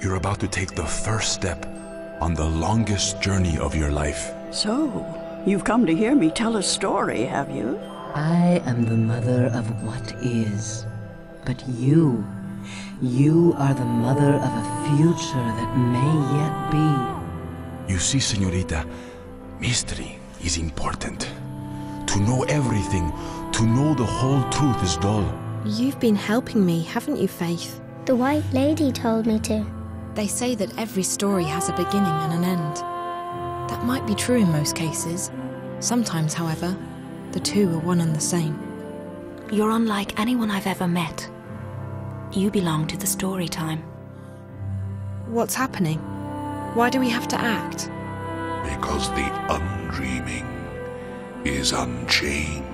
You're about to take the first step on the longest journey of your life. So, you've come to hear me tell a story, have you? I am the mother of what is. But you are the mother of a future that may yet be. You see, señorita, mystery is important. To know everything, to know the whole truth is dull. You've been helping me, haven't you, Faith? The White Lady told me to. They say that every story has a beginning and an end. That might be true in most cases. Sometimes, however, the two are one and the same. You're unlike anyone I've ever met. You belong to the story time. What's happening? Why do we have to act? Because the undreaming is unchained.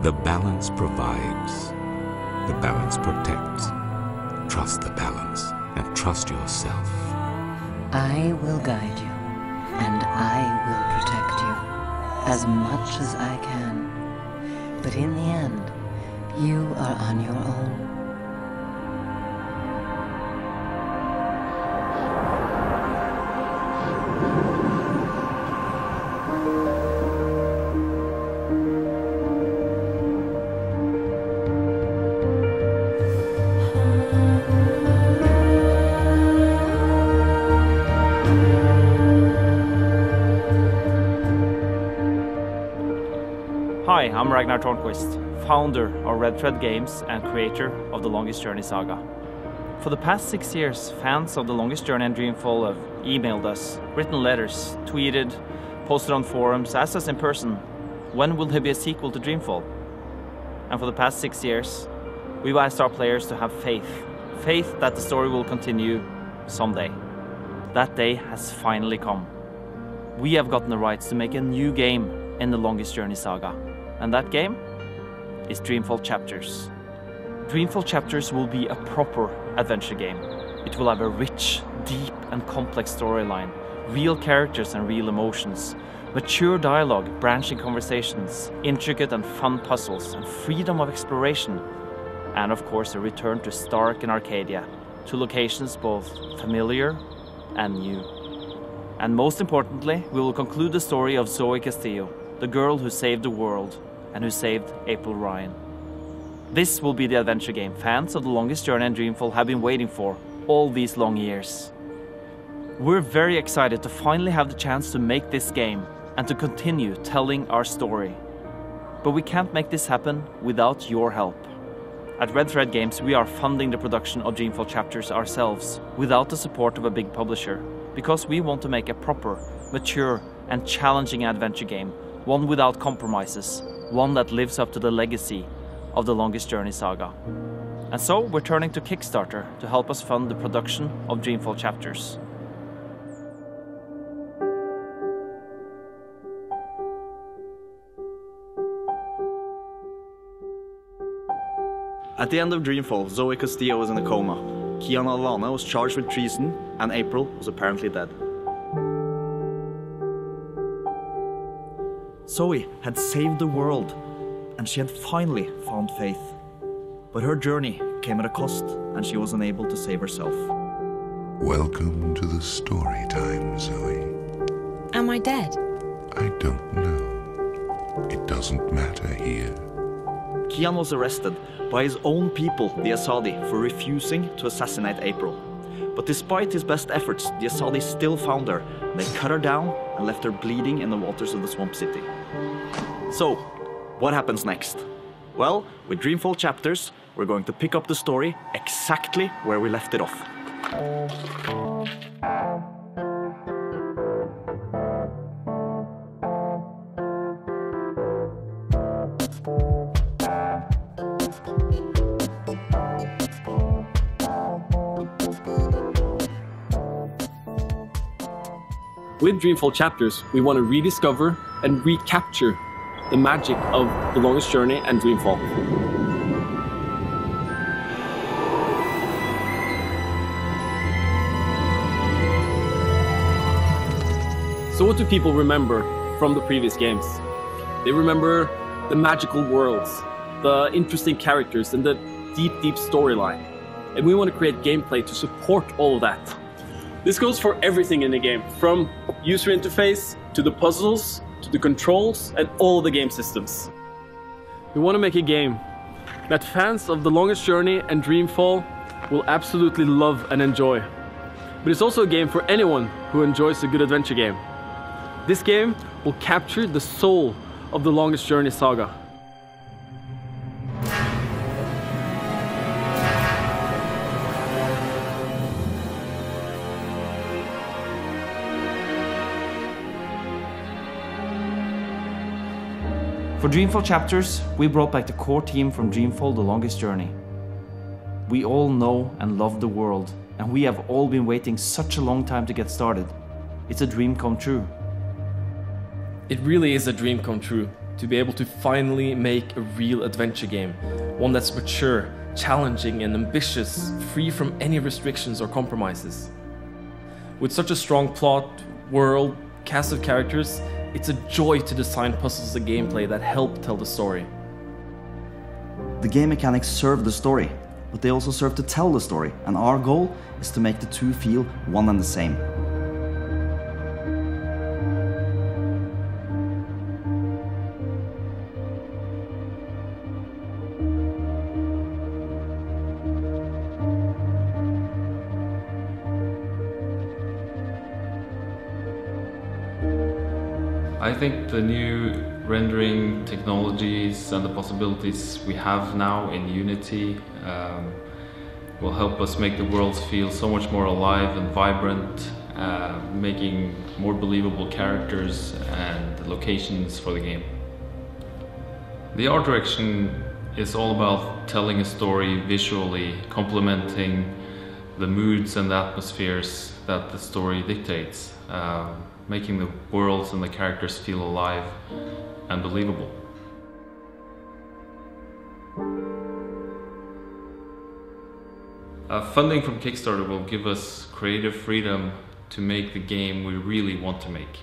The balance provides. The balance protects. Trust the balance and trust yourself. I will guide you, and I will protect you as much as I can. But in the end, you are on your own. Hi, I'm Ragnar Tornquist, founder of Red Thread Games and creator of The Longest Journey saga. For the past 6 years, fans of The Longest Journey and Dreamfall have emailed us, written letters, tweeted, posted on forums, asked us in person, when will there be a sequel to Dreamfall? And for the past 6 years, we've asked our players to have faith. Faith that the story will continue someday. That day has finally come. We have gotten the rights to make a new game in The Longest Journey saga. And that game is Dreamfall Chapters. Dreamfall Chapters will be a proper adventure game. It will have a rich, deep and complex storyline, real characters and real emotions, mature dialogue, branching conversations, intricate and fun puzzles, and freedom of exploration. And of course a return to Stark and Arcadia, to locations both familiar and new. And most importantly, we will conclude the story of Zoe Castillo, the girl who saved the world and who saved April Ryan. This will be the adventure game fans of The Longest Journey and Dreamfall have been waiting for all these long years. We're very excited to finally have the chance to make this game and to continue telling our story. But we can't make this happen without your help. At Red Thread Games, we are funding the production of Dreamfall Chapters ourselves, without the support of a big publisher, because we want to make a proper, mature and challenging adventure game, one without compromises, one that lives up to the legacy of The Longest Journey saga. And so we're turning to Kickstarter to help us fund the production of Dreamfall Chapters. At the end of Dreamfall, Zoe Castillo was in a coma. Kian Alvane was charged with treason, and April was apparently dead. Zoe had saved the world, and she had finally found faith. But her journey came at a cost, and she was unable to save herself. Welcome to the story time, Zoe. Am I dead? I don't know. It doesn't matter here. Kian was arrested by his own people, the Asadi, for refusing to assassinate April. But despite his best efforts, the Asadi still found her. They cut her down and left her bleeding in the waters of the swamp city. So, what happens next? Well, with Dreamfall Chapters, we're going to pick up the story exactly where we left it off. With Dreamfall Chapters, we want to rediscover and recapture the magic of The Longest Journey and Dreamfall. So what do people remember from the previous games? They remember the magical worlds, the interesting characters, and the deep, deep storyline. and we want to create gameplay to support all of that. This goes for everything in the game, from user interface, to the puzzles, to the controls, and all of the game systems. We want to make a game that fans of The Longest Journey and Dreamfall will absolutely love and enjoy. But it's also a game for anyone who enjoys a good adventure game. This game will capture the soul of the Longest Journey saga. For Dreamfall Chapters, we brought back the core team from Dreamfall The Longest Journey. We all know and love the world, and we have all been waiting such a long time to get started. It's a dream come true. It really is a dream come true to be able to finally make a real adventure game. One that's mature, challenging and ambitious, free from any restrictions or compromises. With such a strong plot, world, cast of characters, it's a joy to design puzzles and gameplay that help tell the story. The game mechanics serve the story, but they also serve to tell the story, and our goal is to make the two feel one and the same. I think the new rendering technologies and the possibilities we have now in Unity will help us make the worlds feel so much more alive and vibrant, making more believable characters and locations for the game. The art direction is all about telling a story visually, complementing the moods and the atmospheres that the story dictates. Making the worlds and the characters feel alive and believable. Funding from Kickstarter will give us creative freedom to make the game we really want to make.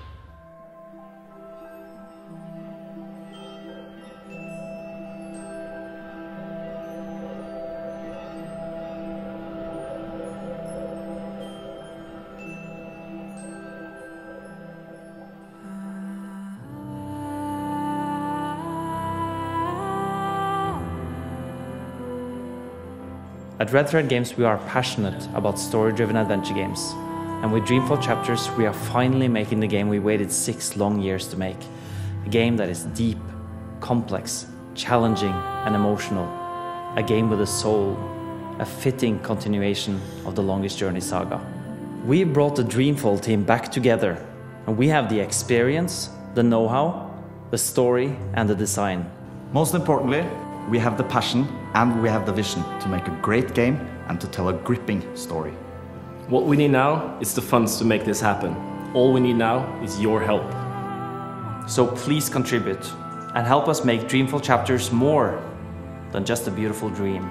At Red Thread Games, we are passionate about story-driven adventure games. And with Dreamfall Chapters, we are finally making the game we waited 6 long years to make. A game that is deep, complex, challenging, and emotional. A game with a soul. A fitting continuation of the Longest Journey saga. We brought the Dreamfall team back together, and we have the experience, the know-how, the story, and the design. Most importantly, we have the passion and we have the vision to make a great game and to tell a gripping story. What we need now is the funds to make this happen. All we need now is your help. So please contribute and help us make Dreamfall Chapters more than just a beautiful dream.